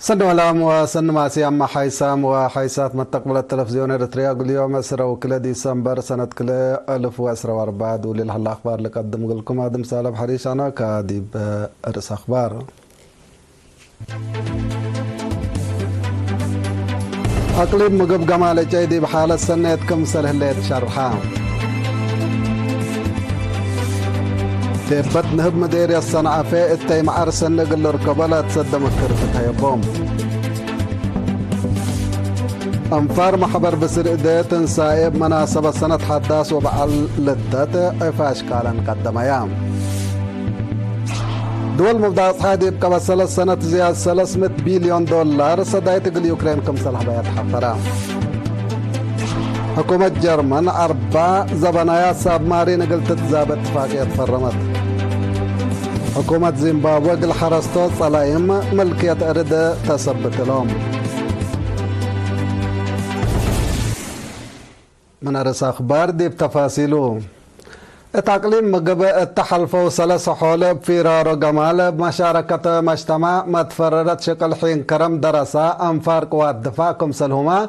سن ولام وسن ماسي أما حيسام وحيسات مستقبل التلفزيون الإريتريا اليوم 10 ديسمبر سنة 2014 دولي الأخبار اللي قدم لكم آدم سالم حريش أنا كاديب أرس أخبار. أقليم مقب جمال جيدي بحالة سنة كمسل هليت شرحام تبت نهب مدير الصنعة في التيم عرسن نقل ركبلات سد مكرفتها يبوم أنفار محبر بسر إديت سائب مناسبة سنة حداث وبعل لدت عفاش كالا قدم أيام دول مبدأ حادي بقى 3 سنة زيادة 300 بليون دولار صدايت اليوكرين كم صلح بيات حفرام حكومة جرمن 4 زبنايا سابمارين قلت تزاب اتفاقية فرمت حكومة زيمبابوي قل حرستو صلايم ملكية أرد تثبت لهم من أرس أخبار دي بتفاصيله التقليم مقب التحالفو 3 حولب في رارو جمال بمشاركة مجتمع متفررت شكل حين كرم دراسة أنفار قوات دفاع كمسلهما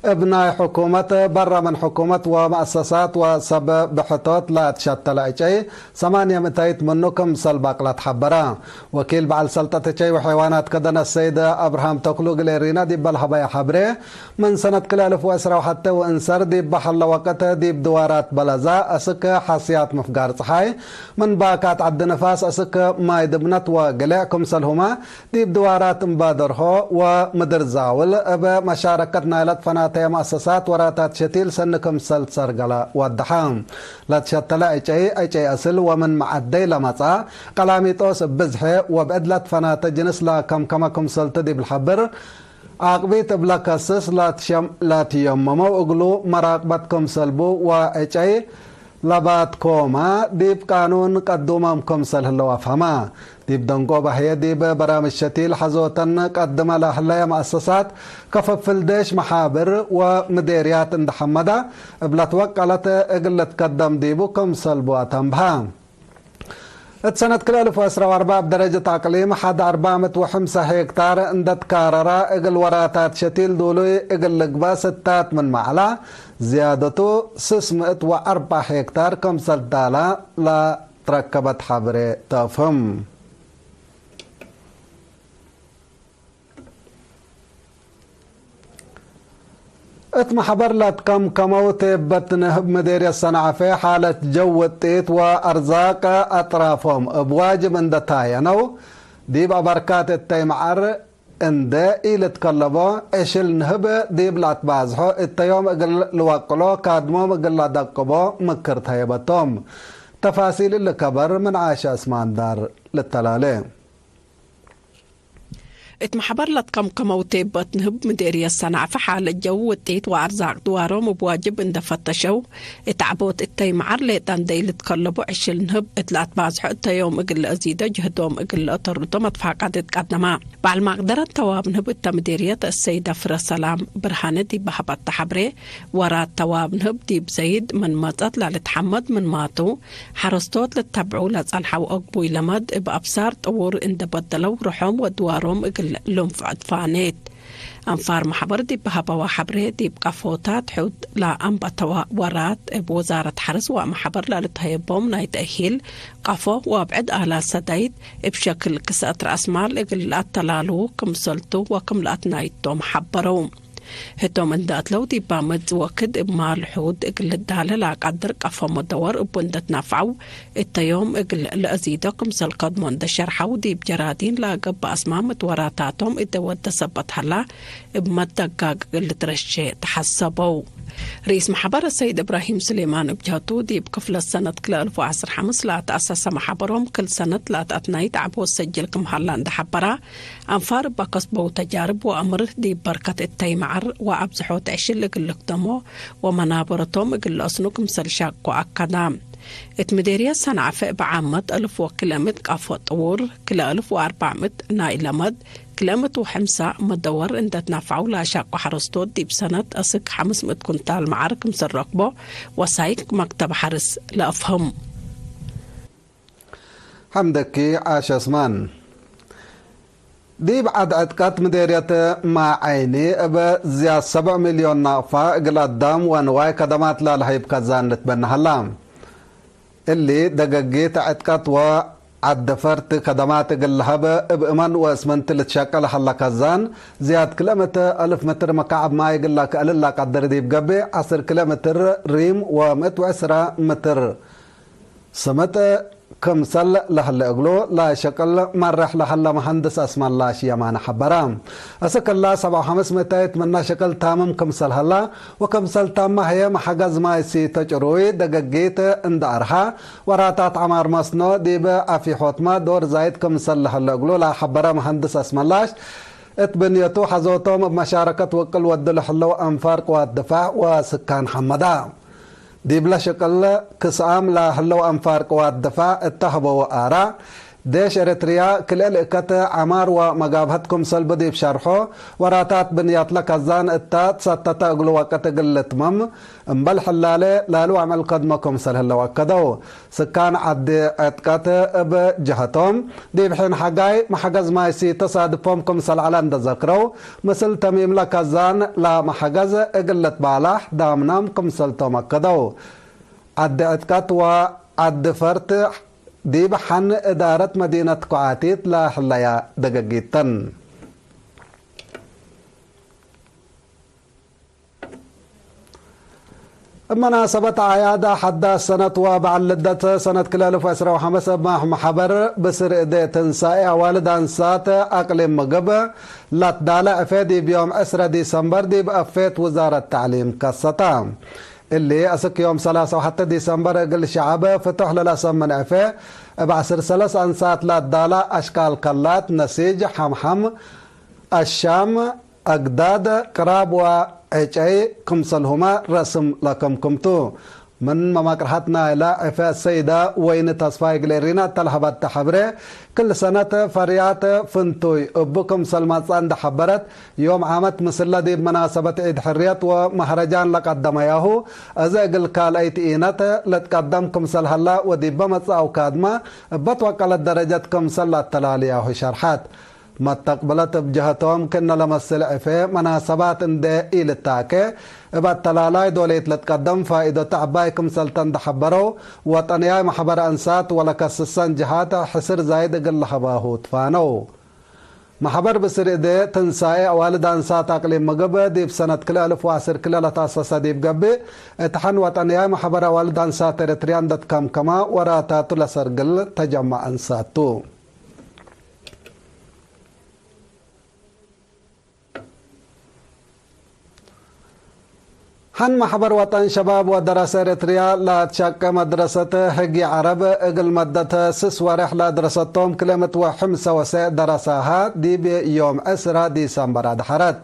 ابناء حكومة برا من حكومة ومؤسسات وسبب بحثات لا تشتل اي 800 منكم سلباق لا تحبرا وكيل بعل سلطة شيء وحيوانات كدنا السيدة أبراهام تقلوق ليرينا دي بالحبايا حبري من سنة كل 1000 وحتى وانسر دي بحل وقت دي بدوارات بلزا أسك حاسيات مفقار صحاي من باكات عد نفاس أسك ماي دبنت وقلعكم سلهما دي بدوارات مبادرها ومدر زاول أبا مشاركة نايلت فنات مؤسسات وراتات شتيل سنكم سلت سرقلا والدحام لا تشتلا اي أسل ومن معدي لمطا قلاميطوس بزحي وبأدلت فنات جنس لا كم سلت دي بالحبر عقبيت بلا كسس لا تيممو اقلو مراقبتكم سلبو واي لبات كوما ديب قانون قدومامكم سله لو افهما ديب دنقو بحية ديب برامج شتيل حزوتن قدم لحلايا مؤسسات كففل ديش محابر ومديريات اند حمدا بلا توقلت اقلت قدم ديبو سلبو اتنبها سنة 2014 بدرجة تقليم حد 405 هكتار اندت كاررا اقل وراتات شتيل دولي اقل لقبا 6 من معلا زيادته 604 هكتار كم سلطالة لا تركبت حبري تفهم اتم حبر لات كموت بتنهب مدير الصنعة في حالة جو التيت وأرزاق أطرافهم بواجب عند تاينو ديب بركات التيمعر عند إيل تكلبو إيش النهب ديب لات بازحو التيوم اقل لوقلو كادموم اقل دقبو مكر تايبتهم تفاصيل الكبر من عاشا اسمان دار للتلالي اتمحبر لتكم كموتي بتنهب مديرية الصنعة في حال الجو والتيت وارزاق دوارهم بواجب اند فتشو اتعبوت التيمعر ليتان دي لتقلبوا عشل نهب اتلات بازحو التيوم اقل ازيدة جهدهم اقل اطرطو متفاقات اتقدما بعد مقدرة تواب نهب التمديرية السيدة فرسلام برهانة دي بحبات تحبري ورات تواب نهب دي بزيد من مطت لالتحمد من ماتو حرستوت لتتبعو لتصالحو اقبوي لمد بأبصار طور اند بدلو رحوم ودوارهم اقل لنف عدفانيت أنفار محبر دي بهبا وحبري دي بقفوتات حود لا أنبا ورات بوزارة حرس ومحبر لا لتهيبهم نايت أهيل قفو وابعد آلا سدايد بشكل كسات رأس مال إقل التلالو كمسلتو وكملات نايتو محبرو هتوم اندات لو دي بامد وكد بمال حود اقل الدالة لا قدر قفا مدور بوندت نفعو التيوم اقل لأزيدكم سلقد موند شرحو دي بجرادين لا قب اسمام متوراتاتهم ود سبت هلا بمدقاق اقل ترشي تحسبو رئيس محبر السيد إبراهيم سليمان بجهتو دي بكفل السنة كل 2015 لا تأسس محبرهم كل سنة لا تأتنايت عبو سجل كم هلان دحبرا أنفار بقصبو تجارب وأمر دي بركة التيمعر وأبزحو تعشل قلق دمو ومنابرتهم قل أصنوكم سلشاق وأكدام اتمديرية صنعة في بعامة 1000 كيلومتر قفو طور كل 1400 نايلمد كلامت وحمسة مدور عند تنافعوا لاشاق وحرستو دي بسنة أسك 500 كنتال معارك مسرقبو وسايق مكتب حرس لأفهم حمدكي عاش اسمان دي بعد عتقات مديرية مع عيني بزياد 7 مليون ناقفة قلدام وانواي كدمات لا لهيب كزان نتبنى هلام اللي دقاقيت عتقات وعدفرت كدمات قلها بإمان واسمنت لتشكل حلا كزان زياد كيلومتر 1000 متر مكعب ما يقول لك قال لك قدر دي بقبي 10 كيلومتر ريم و110 متر سمت كمسل لهلا اقلو لا شكل مرح لهلا مهندس اسم الله شيا ما حبرام اسك الله 75 متايت من شكل تامم كمسل هلا وكمسل تام هي محجز ما يسي تجروي دققيت اندارها وراتات عمار مصنو ديب افي حوتما دور زايد كمسل لهلا اقلو لا حبرا مهندس اسم الله اتبنيتو حزوتهم بمشاركة وكل ودل حلو انفار قوات دفاع وسكان حمدا دي بلا شكل كسام لا هلو انفار قوات دفاع اتهبوا وآراء ديش اريتريا كل الكت عمار ومقابهتكم سلب دي بشرحو وراتات بنيات لك الزان التات ستتا اقلو وقت قلت مم امبال حلالي لالو عمل قدمكم سل هلو وكدو سكان عد اتكات بجهتهم دي بحين حقاي محجز ما يسي تصادفهم كم سل على ذكرو مثل تميم لك الزان لا محجز قلت بالاح دامنام كم سل تومكدو عد اتكات وعد فرت دي بحن إدارة مدينة قعاتيت لا حليا دقاقيتن مناسبة عيادة حدا سنة وبعلدت سنة كلال فأسرة وحمسة محبر بسر إدي تنسائي والد أنسات أقليم مقبة لا تدالة أفادي بيوم 10 ديسمبر دي بأفيت وزارة التعليم كالسطام اللي أسك يوم 3 وحتى ديسمبر قل شعبه فتح للأسم من عفه بعصر 3 أنسات لا تدالة أشكال كلات نسيج حمحم الشام أقداد قراب وعجعي كمسلهما رسم لكم كمتو من مماكرحتنا إلى عفاء السيدة وين تصفاي قليرينا تلحبت تحبره كل سنة فريات فنتوي أبوكم سلمات عند حبرت يوم عامت مسلة دي بمناسبة عيد حريات ومهرجان لقدم ياهو أزاقل كال ايتئينات لتقدمكم سلهلا ودي بمتص أو كادما بتوكلت درجتكم سلة التلالي ياهو شرحات ما تقبلت بجهتهم كنا لمسل عفه مناسبات اندى إلتاكي بعد تلالاي دوليت لتقدم فائدة تعبايكم سلطان دحبرو وطنياي محبر أنسات ولا كسسان جهات حسر زايد قل حباهو تفانو محبر بسر إدي تنسائي والد أنسات أقليم مقبة دي بسنة كلا 1010 كلا لتاسسة دي بقبي اتحن وطنياي محبر والد أنسات إريتريان دت كم كما وراتاتو لسرقل تجمع أنساتو حن محبر وطن شباب ودراسة إريتريا لا تشك مدرسة هجي عرب اقل مدة سس ورحلة درستهم كلمة وحمسة وساء درساها دي بيوم 10 ديسمبر دحرت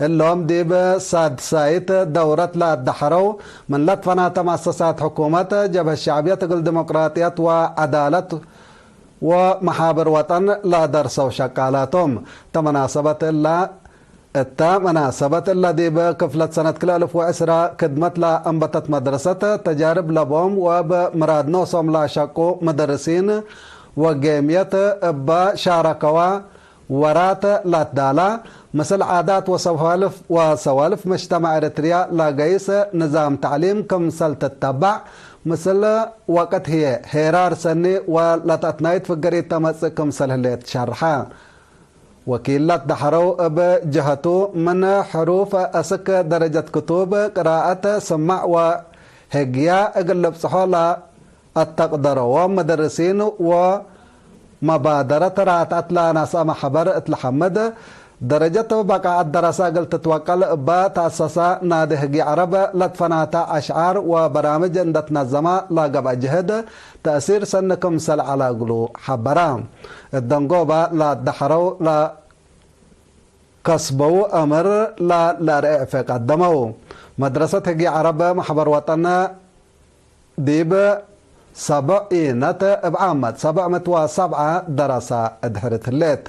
اللهم دي بساد سايت دورة لا دحرو من لطفنا مؤسسات حكومة جبهة الشعبية تقل ديمقراطية وعدالة ومحابر وطن لا درسوا شكالاتهم تمناسبة لا مناسبة الذي بكفلة سنة كلا 1010 كدمت لا أنبتت مدرسة تجارب لبوم وبمراد نوصم لا شاكو مدرسين وقيمية بشاركوا ورات لا تدالا مثل عادات وسوالف مجتمع إريتريا لا قيس نظام تعليم كم سل تتبع مثل وقت هي هيرار سني ولا تتنايت فقريت تمسك كم سل اللي تشرحا وكيلات دحرو بجهته من حروف أسك درجة كتب قراءة سمع وهجيا اقلب صحولة التقدر ومدرسين ومبادرة راتات لا ناس محبر اتلحمد درجة بقى الدراسة قلت تتوكل بتأسسا نادي هجي عرب لتفناتا أشعار وبرامج اندت نظمة لا قبع جهد تأثير سنكم سل على قلو حبرام الدنقوبة لا دحرو لا كسبوا أمر لا رأي في قدموا مدرسة هجي عرب محبر وطن ديب 7 بعامة 707 دراسة ادهرت الليت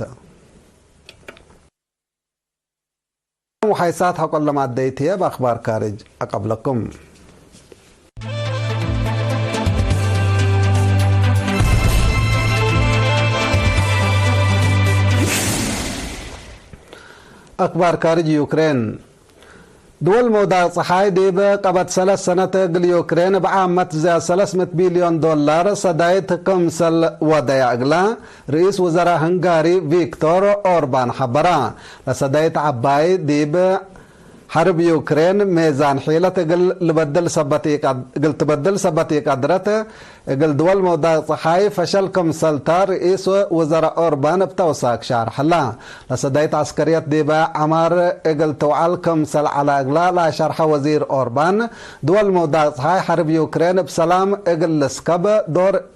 وحيسات حق الله ما اديتها بأخبار كارج أقبلكم أخبار خارج يوكرين دول موضع صحاي ديب قبل 3 سنوات قل يوكرين بعامة زي 300 بليون دولار صدايت كمسل ودايا أغلا رئيس وزراء هنغاري فيكتور أوربان حبرا لصدايت عباي ديب حرب يوكرين ميزان حيلة قل تبدل سبتي قدرته قل دول موضع صحاي فشل كمسلتا رئيس وزراء أوربان بتوساك شارح الله لصدايت عسكريات ديبا عمار قل توعال كمسل على أغلا لا شرح وزير أوربان دول موضع صحاي حرب يوكرين بسلام قل لسكب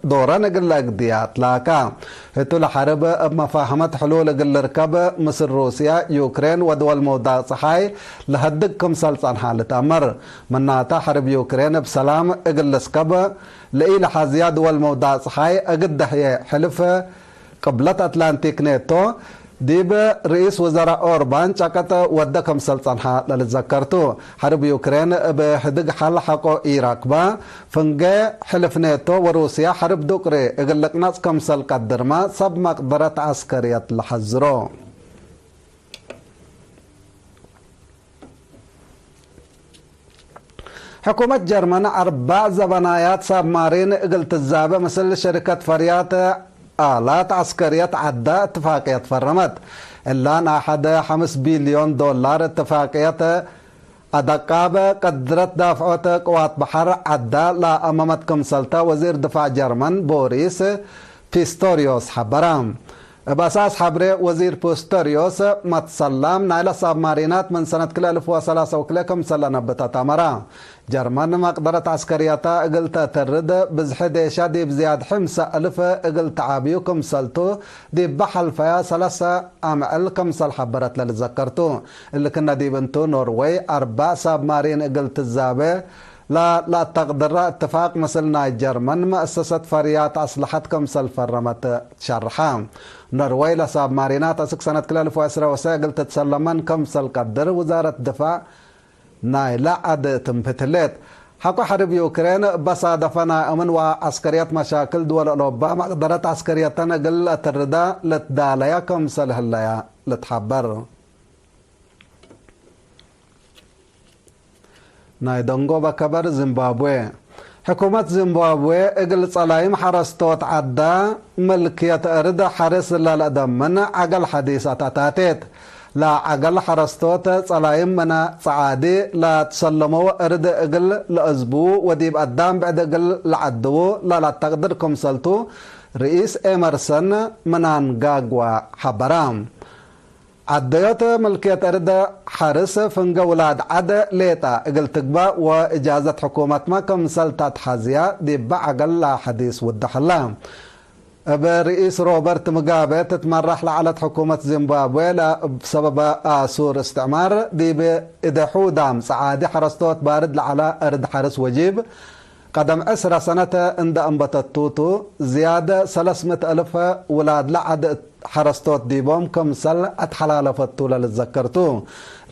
دوران قل أقديات لاكا هتو لحرب بمفاهمة حلول قل ركب مصر روسيا يوكرين ودول موضع صحاي لهدق كمسل صان حالة أمر مناتا حرب يوكرين بسلام قل لسكب لإي لحازيا دول موضع صحاي أقد هي حلف قبلة أتلانتيك نيتو ديب رئيس وزراء أوربان شاكت ودكم سلطنها للذكرتو حرب يوكرين بحدق حل حقو إيراك با فنجي حلف نيتو وروسيا حرب دوكري اقلق ناس كم سل قدر ما سب مقدرة عسكرية لحزرو حكومة جرمن 4 زبنايات سابمارين قلت الزابة مثل شركة فريات آلات عسكرية عدة اتفاقية فرمت إلا أحد 5 بليون دولار اتفاقية أدقابة قدرت دافعوت قوات بحر عدة لا أمامت كمسلتا وزير دفاع جرمن بوريس بيستوريوس حبرام بأساس حبري وزير بيستوريوس متسلم نايلة سابمارينات من سنة 2003 وكلا كمسلا نبتا تامرا جرمن مقدرة عسكرياتا قلت ترد بزحدي شادي بزياد 5,000 قلت عابيو كمسلتو دي بحل فيا 3 أمعل كمسل حبرت للذكرتو اللي كنا دي بنتو نوروي 4 سابمارين قلت الزابي لا تقدر اتفاق مثل جرمن مؤسسة فريات أصلحت كمسل فرمت شرحام نروي لساب مارينات أسك سنة 2010 قلت تسلمن كمسل قدر وزارة الدفاع نايلا عد تنفتلت حقو حرب يوكرين بصادفنا أمن وعسكريات مشاكل دول أوروبا مقدرة عسكرياتنا قل تردا لتداليا كمسل هلايا لتحبر نايدونغو بكبر زيمبابوي حكومة زيمبابوي اقل صلايم حرستوت عدا ملكية ارد حرس للأدمن عقل حديثة تاتيت لا عقل حرستوت صلايم من صعادي لا تسلموا ارد اقل لأزبو وديب قدام بعد اقل لعدو لا تقدر كمسلتو رئيس امرسن منان غاغوا حبرام عديات ملكية أرد حارس فنجا ولاد عد ليتا اقل تقبا وإجازة حكومة ما كمسلتات حازية دي بعقل حديث ودحلام برئيس روبرت مقابة تتمرح لعلى حكومة زيمبابوي بسبب آسور استعمار دي بإدحو دام سعادي حرستوت بارد لعلى أرد حارس وجيب قدم 10 سنة عند أنبتت توتو زيادة 300,000 ولاد لعد حرستوت ديبوم كمسل اتحلالفتو للذكرتو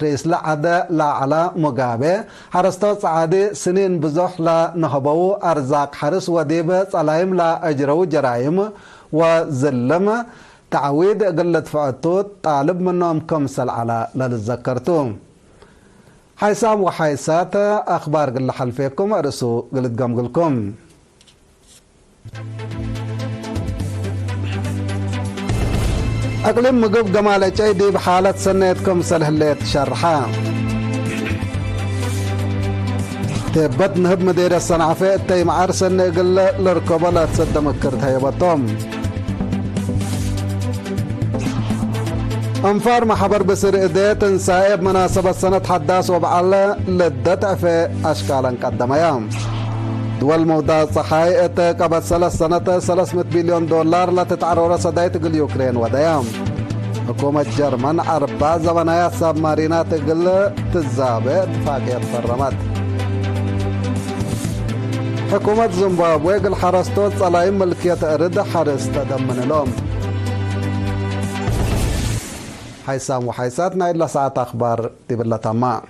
رئيس لعد لا على مقابة حرستوت عادي سنين بزح لا نهبو أرزاق حرس وديب صلايم لا أجرو جرايم وزلم تعويد قلة فعتو طالب منهم كمسل على للذكرتو حيسام وحيسات أخبار قل حلفيكم أرسو قلت قمقلكم أقلم مقب قمالة جيدي بحالة سنتكم سله اللي تشرحا تبت نهب مدير الصنعفة تيم عرسن قل لركبة لا تصد مكرتها يبطم أنفار محبر بسر إديت انسائب مناسبة سنة حداث وبعلا للدتع في أشكالا قدم يوم دول موضع صحاي قبل 3 سنة 300 بليون دولار لا تتعرور صدايت قل يوكرين وديام حكومة جرمن 4 زبنايات سابمارينات قل تزابط اتفاقية فرمت حكومة زيمبابوي قل حرستوت صلايم ملكية أرد حرس تدمن لهم حيسام وحيساتنا إلا ساعة أخبار تبلا تمام